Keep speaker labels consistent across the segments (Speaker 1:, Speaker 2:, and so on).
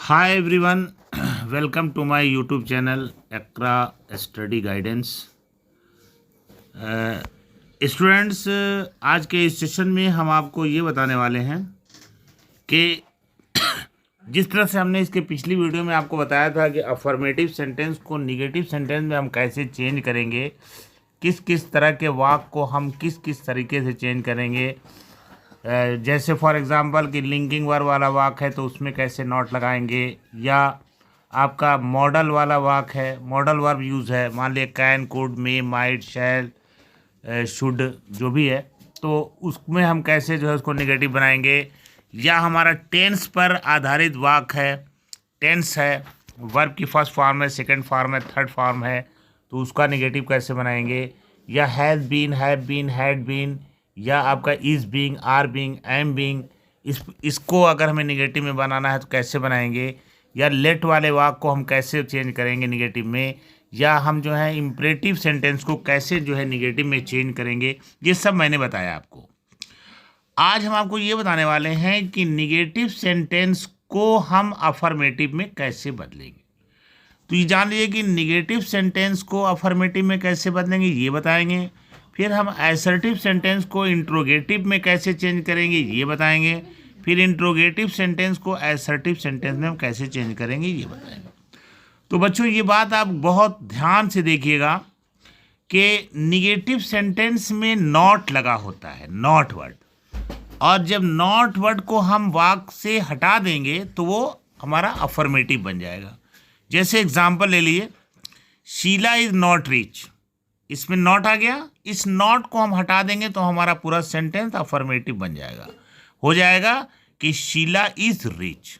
Speaker 1: Hi everyone, welcome to my YouTube channel Ekra study guidance. Students, आज के इस session में हम आपको ये बताने वाले हैं कि जिस तरह से हमने इसके पिछली वीडियो में आपको बताया था कि अफर्मेटिव सेंटेंस को निगेटिव सेंटेंस में हम कैसे चेंज करेंगे, किस किस तरह के वाक्य को हम किस किस तरीके से चेंज करेंगे। जैसे फॉर एग्जांपल कि लिंकिंग वर्ब वाला वाक्य है तो उसमें कैसे नॉट लगाएंगे, या आपका मॉडल वाला वाक्य है, मॉडल वर्ब यूज़ है, मान लिया can, could, may, might, shall, should जो भी है, तो उसमें हम कैसे जो है उसको नेगेटिव बनाएंगे। या हमारा टेंस पर आधारित वाक्य है, टेंस है, वर्ब की फर्स्ट फॉर्म है, सेकंड फॉर्म है, थर्ड फॉर्म है, तो उसका नेगेटिव कैसे बनाएंगे। या has been, have been, had been, या आपका is being, are being, am being, इसको अगर हमें निगेटिव में बनाना है तो कैसे बनाएंगे। या लेट वाले वाक्य को हम कैसे चेंज करेंगे निगेटिव में, या हम जो है इम्परेटिव सेंटेंस को कैसे जो है निगेटिव में चेंज करेंगे, ये सब मैंने बताया आपको। आज हम आपको ये बताने वाले हैं कि निगेटिव सेंटेंस को हम अफर्मेटिव में कैसे बदलेंगे। तो ये जान लीजिए कि निगेटिव सेंटेंस को अफर्मेटिव में कैसे बदलेंगे ये बताएंगे। फिर हम असर्टिव सेंटेंस को इंट्रोगेटिव में कैसे चेंज करेंगे ये बताएंगे। फिर इंट्रोगेटिव सेंटेंस को असर्टिव सेंटेंस में हम कैसे चेंज करेंगे ये बताएंगे। तो बच्चों, ये बात आप बहुत ध्यान से देखिएगा कि निगेटिव सेंटेंस में नॉट लगा होता है, नॉट वर्ड, और जब नॉट वर्ड को हम वाक्य से हटा देंगे तो वो हमारा अफर्मेटिव बन जाएगा। जैसे एग्जाम्पल ले लिए, शीला इज नॉट रिच, इसमें नॉट आ गया, इस नॉट को हम हटा देंगे तो हमारा पूरा सेंटेंस अफर्मेटिव बन जाएगा। हो जाएगा कि शीला इज रिच,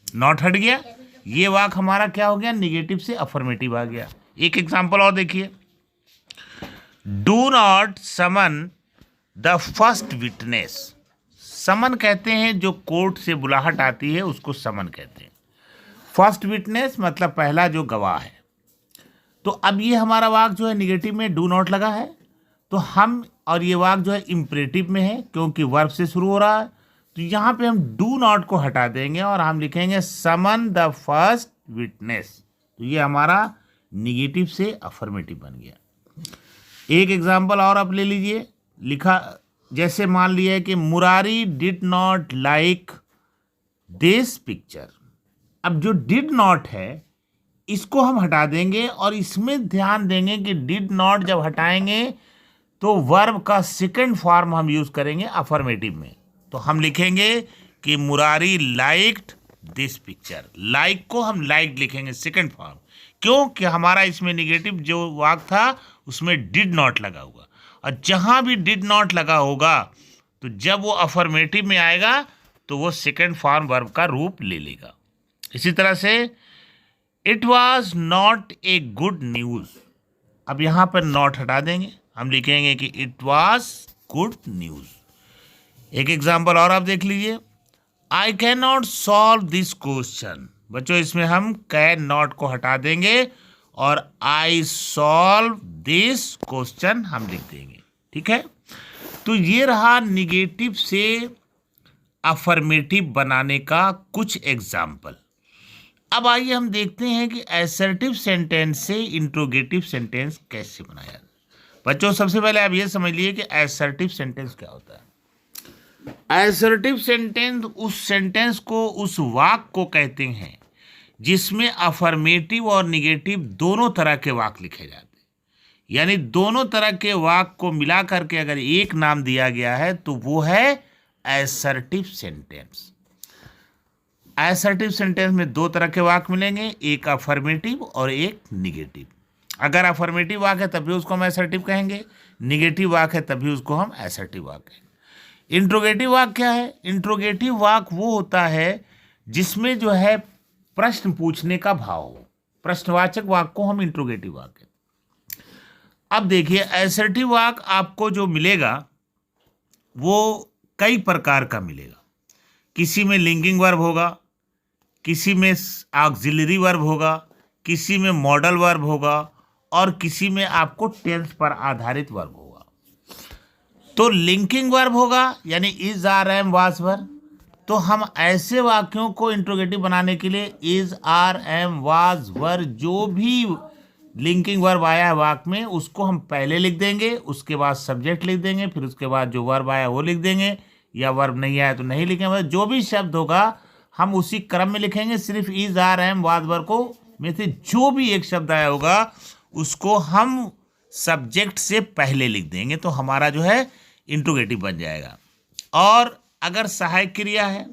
Speaker 1: नॉट हट गया, ये वाक्य हमारा क्या हो गया, निगेटिव से अफर्मेटिव आ गया। एक एग्जांपल और देखिए, do not summon the first witness. Summon कहते हैं जो कोर्ट से बुलाहट आती है उसको समन कहते हैं। फर्स्ट विटनेस मतलब पहला जो गवाह है। तो अब ये हमारा वाक्य जो है निगेटिव में डू नॉट लगा है, तो हम, और ये वाक्य जो है इम्परेटिव में है क्योंकि वर्ब से शुरू हो रहा है, तो यहाँ पे हम डू नॉट को हटा देंगे और हम लिखेंगे समन द फर्स्ट विटनेस। तो ये हमारा निगेटिव से अफर्मेटिव बन गया। एक एग्जांपल और आप ले लीजिए, लिखा जैसे मान लिया कि Murari did not like this picture. अब जो डिड नॉट है इसको हम हटा देंगे और इसमें ध्यान देंगे कि डिड नॉट जब हटाएंगे तो वर्ब का सेकंड फॉर्म हम यूज करेंगे अफर्मेटिव में। तो हम लिखेंगे कि Murari liked this picture. Like को हम लाइक लिखेंगे सेकंड फॉर्म, क्योंकि हमारा इसमें निगेटिव जो वाक्य था उसमें डिड नॉट लगा हुआ, और जहां भी डिड नॉट लगा होगा तो जब वो अफर्मेटिव में आएगा तो वो सेकंड फॉर्म वर्ब का रूप ले लेगा। इसी तरह से it was not a good news. अब यहाँ पर नॉट हटा देंगे, हम लिखेंगे कि इट वॉज गुड न्यूज़। एक एग्जाम्पल और आप देख लीजिए, I can not solve this question. बच्चों, इसमें हम कैन नॉट को हटा देंगे और आई सॉल्व दिस क्वेश्चन हम लिख देंगे। ठीक है, तो ये रहा निगेटिव से अफर्मेटिव बनाने का कुछ एग्जाम्पल। अब आइए हम देखते हैं कि असर्टिव सेंटेंस से इंट्रोगेटिव सेंटेंस कैसे बनाया जाए। बच्चों, सबसे पहले आप ये समझ लिए कि असर्टिव सेंटेंस क्या होता है। असर्टिव सेंटेंस उस सेंटेंस को, उस वाक्य को कहते हैं जिसमें अफर्मेटिव और निगेटिव दोनों तरह के वाक्य लिखे जाते हैं। यानी दोनों तरह के वाक्य को मिला करके अगर एक नाम दिया गया है तो वो है असर्टिव सेंटेंस। असर्टिव सेंटेंस में दो तरह के वाक्य मिलेंगे, एक अफर्मेटिव और एक निगेटिव। अगर अफर्मेटिव वाक्य है तभी उसको हम असर्टिव कहेंगे, निगेटिव वाक्य है तभी उसको हम असर्टिव वाक्य कहेंगे। इंट्रोगेटिव वाक्य क्या है? इंट्रोगेटिव वाक्य वो होता है जिसमें जो है प्रश्न पूछने का भाव हो, प्रश्नवाचक वाक्य को हम इंट्रोगेटिव वाक्य। अब देखिए, असर्टिव वाक्य आपको जो मिलेगा वो कई प्रकार का मिलेगा। किसी में लिंकिंग वर्ब होगा, किसी में ऑक्सिलरी वर्ब होगा, किसी में मॉडल वर्ब होगा, और किसी में आपको टेंस पर आधारित वर्ब होगा। तो लिंकिंग वर्ब होगा यानी इज, आर, एम, वाज, वर। तो हम ऐसे वाक्यों को इंट्रोगेटिव बनाने के लिए इज, आर, एम, वाज, वर, जो भी लिंकिंग वर्ब आया है वाक्य में उसको हम पहले लिख देंगे, उसके बाद सब्जेक्ट लिख देंगे, फिर उसके बाद जो वर्ब आया वो लिख देंगे, या वर्ब नहीं आया तो नहीं लिखेंगे। मतलब जो भी शब्द होगा हम उसी क्रम में लिखेंगे। सिर्फ इज, आर, एम, वाज, वर को में से जो भी एक शब्द आया होगा उसको हम सब्जेक्ट से पहले लिख देंगे, तो हमारा जो है इंट्रोगेटिव बन जाएगा। और अगर सहायक क्रिया है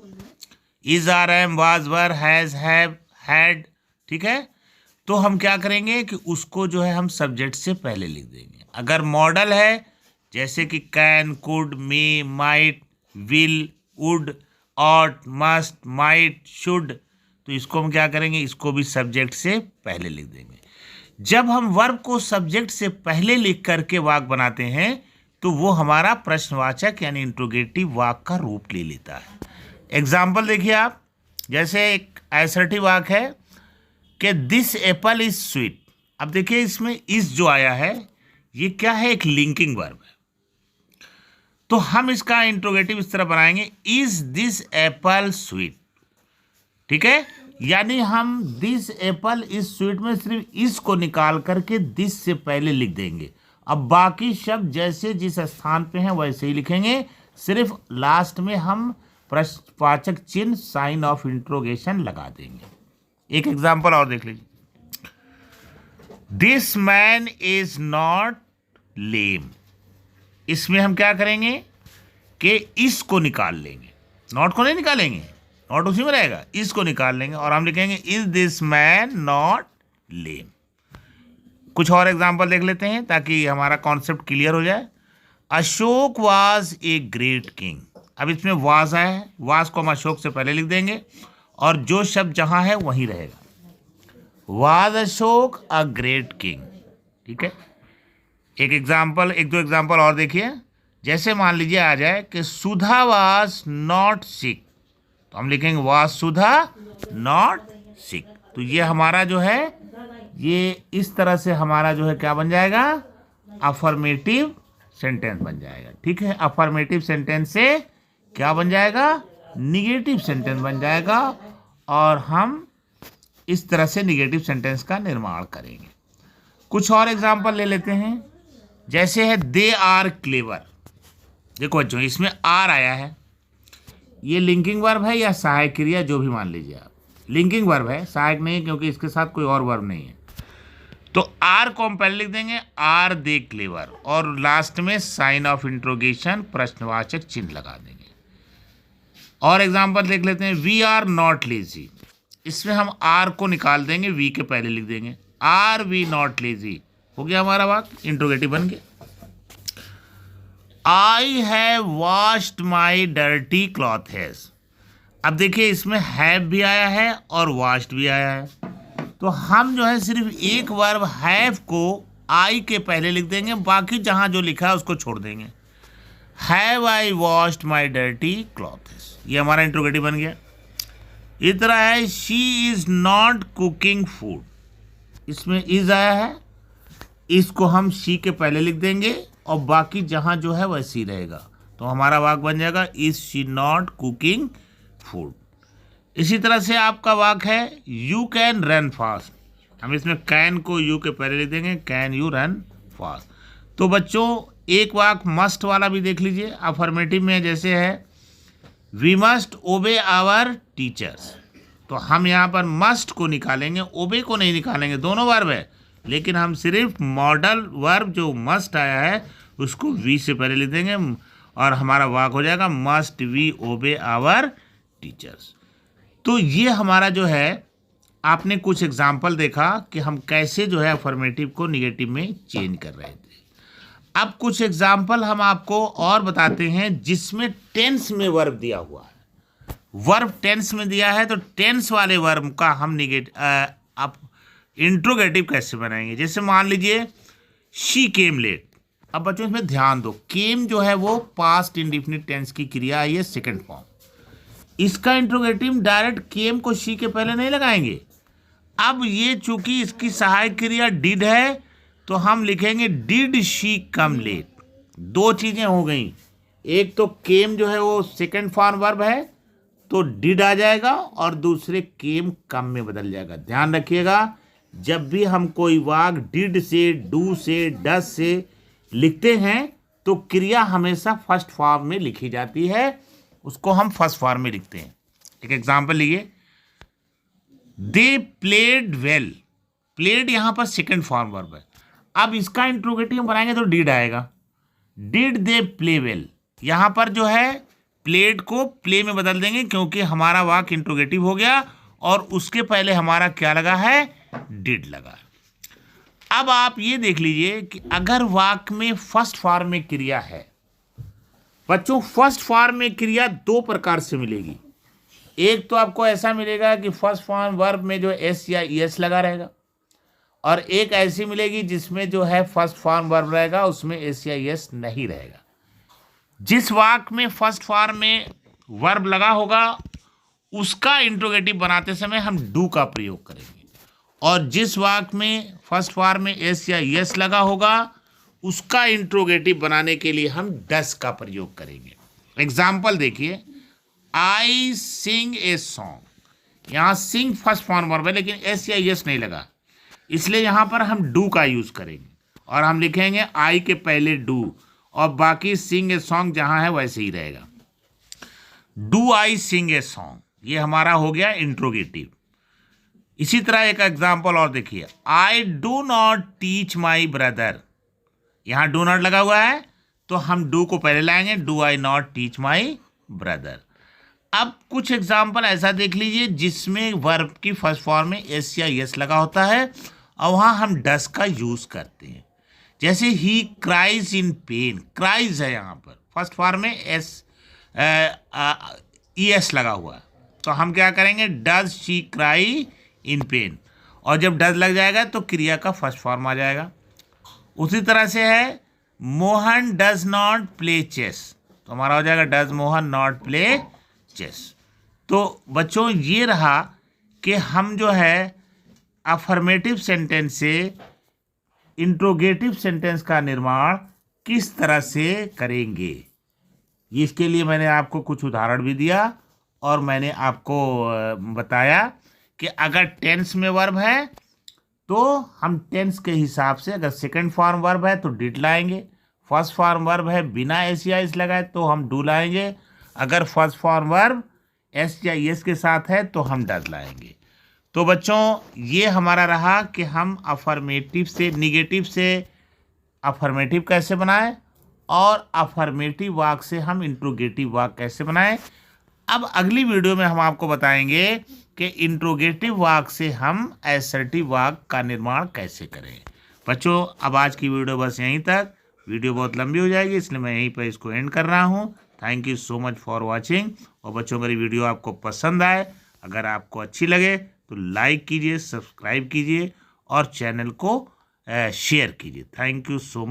Speaker 1: is, are, am, was, were, has, have, had, ठीक है, तो हम क्या करेंगे कि उसको जो है हम सब्जेक्ट से पहले लिख देंगे। अगर मॉडल है जैसे कि can, could, may, might, will, would, ought, must, might, should, तो इसको हम क्या करेंगे, इसको भी सब्जेक्ट से पहले लिख देंगे। जब हम वर्ब को सब्जेक्ट से पहले लिख करके वाक्य बनाते हैं तो वो हमारा प्रश्नवाचक यानी इंट्रोगेटिव वाक्य का रूप ले लेता है। एग्जाम्पल देखिए आप, जैसे एक असर्टिव वाक्य है कि दिस एप्पल इज स्वीट। अब देखिए इसमें इस जो आया है ये क्या है, एक लिंकिंग वर्ब है, तो हम इसका इंट्रोगेटिव इस तरह बनाएंगे इज दिस एप्पल स्वीट, ठीक है। यानी हम दिस एप्पल इज स्वीट में सिर्फ इस को निकाल करके दिस से पहले लिख देंगे। अब बाकी शब्द जैसे जिस स्थान पे हैं वैसे ही लिखेंगे, सिर्फ लास्ट में हम प्रश्नवाचक चिन्ह साइन ऑफ इंट्रोगेशन लगा देंगे। एक एग्जाम्पल और देख लीजिए, दिस मैन इज नॉट लेम। इसमें हम क्या करेंगे कि इस को निकाल लेंगे, नॉट को नहीं निकालेंगे, नॉट उसी में रहेगा, इस को निकाल लेंगे और हम लिखेंगे इज दिस मैन नॉट लेम। कुछ और एग्जाम्पल देख लेते हैं ताकि हमारा कॉन्सेप्ट क्लियर हो जाए। Ashok was a great king. अब इसमें वाज है, वाज को हम अशोक से पहले लिख देंगे और जो शब्द जहां है वहीं रहेगा, was Ashok a great king, ठीक है। एक दो एग्जाम्पल और देखिए, जैसे मान लीजिए आ जाए कि सुधा वाज नॉट सिक, तो हम लिखेंगे वाज सुधा नॉट सिक। तो ये हमारा जो है ये इस तरह से हमारा जो है क्या बन जाएगा, अफर्मेटिव सेंटेंस बन जाएगा, ठीक है। अफर्मेटिव सेंटेंस से क्या बन जाएगा, निगेटिव सेंटेंस बन जाएगा और हम इस तरह से निगेटिव सेंटेंस का निर्माण करेंगे। कुछ और एग्जाम्पल ले लेते हैं, जैसे है दे आर क्लेवर। देखो बच्चों इसमें आर आया है, ये लिंकिंग वर्ब है या सहायक क्रिया जो भी मान लीजिए आप, लिंकिंग वर्ब है, सहायक नहीं क्योंकि इसके साथ कोई और वर्ब नहीं है। तो आर को हम पहले लिख देंगे आर दे क्लेवर और लास्ट में साइन ऑफ इंट्रोगेशन प्रश्नवाचक चिन्ह लगा देंगे। और एग्जाम्पल देख लेते हैं, वी आर नॉट लेजी। इसमें हम आर को निकाल देंगे, वी के पहले लिख देंगे आर वी नॉट लेजी, हो गया हमारा वाक्य, इंट्रोगेटिव बन गया। I have washed my dirty clothes. अब देखिए इसमें हैव भी आया है और वॉश्ड भी आया है, तो हम जो है सिर्फ एक वर्ब हैव को आई के पहले लिख देंगे, बाकी जहां जो लिखा है उसको छोड़ देंगे। Have I washed my dirty clothes, ये हमारा इंट्रोगेटिव बन गया। इस तरह है she is not cooking food, इसमें इज आया है, इसको हम शी के पहले लिख देंगे और बाकी जहां जो है वैसे ही रहेगा, तो हमारा वाक्य बन जाएगा is she not cooking food. इसी तरह से आपका वाक्य है यू कैन रन फास्ट, हम इसमें कैन को यू के पहले लिख देंगे कैन यू रन फास्ट। तो बच्चों एक वाक्य मस्ट वाला भी देख लीजिए, अफर्मेटिव में जैसे है we must obey our teachers, तो हम यहाँ पर मस्ट को निकालेंगे, ओबे को नहीं निकालेंगे, दोनों वर्ब है, लेकिन हम सिर्फ मॉडल वर्ब जो मस्ट आया है उसको वी से पहले लिख देंगे और हमारा वाक्य हो जाएगा मस्ट वी ओबे आवर टीचर्स। तो ये हमारा जो है आपने कुछ एग्जाम्पल देखा कि हम कैसे जो है अफर्मेटिव को निगेटिव में चेंज कर रहे थे। अब कुछ एग्जाम्पल हम आपको और बताते हैं जिसमें टेंस में वर्ब दिया हुआ है। वर्ब टेंस में दिया है तो टेंस वाले वर्ब का हम आप इंट्रोगेटिव कैसे बनाएंगे। जैसे मान लीजिए शी केम लेट। अब बच्चों इसमें ध्यान दो, केम जो है वो पास्ट इंडिफिनिट टेंस की क्रिया है, ये सेकंड फॉर्म। इसका इंट्रोगेटिव डायरेक्ट केम को शी के पहले नहीं लगाएंगे। अब ये चूंकि इसकी सहायक क्रिया डिड है तो हम लिखेंगे डिड शी कम लेट। दो चीज़ें हो गई, एक तो केम जो है वो सेकंड फॉर्म वर्ब है तो डिड आ जाएगा और दूसरे केम कम में बदल जाएगा। ध्यान रखिएगा, जब भी हम कोई वाक्य डिड से, डू से, डस से लिखते हैं तो क्रिया हमेशा फर्स्ट फॉर्म में लिखी जाती है, उसको हम फर्स्ट फॉर्म में लिखते हैं। एक एग्जांपल लीजिए, दे प्लेड वेल। प्लेड यहाँ पर सेकंड फॉर्म वर्ब है। अब इसका इंट्रोगेटिव बनाएंगे तो डिड आएगा। डिड दे प्ले वेल, यहाँ पर जो है प्लेड को प्ले में बदल देंगे क्योंकि हमारा वाक्य इंट्रोगेटिव हो गया और उसके पहले हमारा क्या लगा है, डिड लगा। अब आप ये देख लीजिए कि अगर वाक्य में फर्स्ट फॉर्म में क्रिया है, बच्चों फर्स्ट फॉर्म में क्रिया दो प्रकार से मिलेगी। एक तो आपको ऐसा मिलेगा कि फर्स्ट फॉर्म वर्ब में जो एस या ईएस लगा रहेगा, और एक ऐसी मिलेगी जिसमें जो है फर्स्ट फॉर्म वर्ब रहेगा, उसमें एस या ईएस नहीं रहेगा। जिस वाक्य में फर्स्ट फॉर्म में वर्ब लगा होगा उसका इंट्रोगेटिव बनाते समय हम डू का प्रयोग करेंगे, और जिस वाक्य में फर्स्ट फॉर्म में एस या यस लगा होगा उसका इंट्रोगेटिव बनाने के लिए हम डस का प्रयोग करेंगे। एग्जाम्पल देखिए, आई सिंग ए सॉन्ग। यहाँ सिंग फर्स्ट फॉर्म वर्ब है लेकिन एस या यस नहीं लगा, इसलिए यहाँ पर हम डू का यूज करेंगे और हम लिखेंगे आई के पहले डू, और बाकी सिंग ए सॉन्ग जहाँ है वैसे ही रहेगा। Do I Singh a song, ये हमारा हो गया इंट्रोगेटिव। इसी तरह एक एग्जाम्पल और देखिए, I do not teach my brother. यहाँ डू नॉट लगा हुआ है तो हम डू को पहले लाएंगे, do I not teach my brother. अब कुछ एग्जाम्पल ऐसा देख लीजिए जिसमें वर्ब की फर्स्ट फॉर्म में एस या यस लगा होता है और वहाँ हम डस का यूज करते हैं। जैसे ही क्राइज इन पेन, क्राइज है यहाँ पर फर्स्ट फॉर्म में एस ई एस लगा हुआ है, तो हम क्या करेंगे, does she cry in pen, और जब डज लग जाएगा तो क्रिया का फर्स्ट फॉर्म आ जाएगा। उसी तरह से है Mohan does not play chess, तो हमारा हो जाएगा does Mohan not play chess. तो बच्चों ये रहा कि हम जो है अफर्मेटिव सेंटेंस से इंट्रोगेटिव सेंटेंस का निर्माण किस तरह से करेंगे। इसके लिए मैंने आपको कुछ उदाहरण भी दिया और मैंने आपको बताया कि अगर टेंस में वर्ब है तो हम टेंस के हिसाब से, अगर सेकंड फॉर्म वर्ब है तो डिड लाएंगे, फर्स्ट फॉर्म वर्ब है बिना एस या एस लगाए तो हम डू लाएंगे, अगर फर्स्ट फॉर्म वर्ब एस या एस के साथ है तो हम डज लाएंगे। तो बच्चों ये हमारा रहा कि हम अफर्मेटिव से निगेटिव से अफर्मेटिव कैसे बनाएं और अफर्मेटिव वाक्य से हम इंट्रोगेटिव वाक्य कैसे बनाएं। अब अगली वीडियो में हम आपको बताएंगे कि इंट्रोगेटिव वाक्य से हम असर्टिव वाक्य का निर्माण कैसे करें। बच्चों अब आज की वीडियो बस यहीं तक, वीडियो बहुत लंबी हो जाएगी इसलिए मैं यहीं पर इसको एंड कर रहा हूँ। Thank you so much for watching. और बच्चों मेरी वीडियो आपको पसंद आए, अगर आपको अच्छी लगे तो लाइक कीजिए, सब्सक्राइब कीजिए और चैनल को शेयर कीजिए। Thank you so much.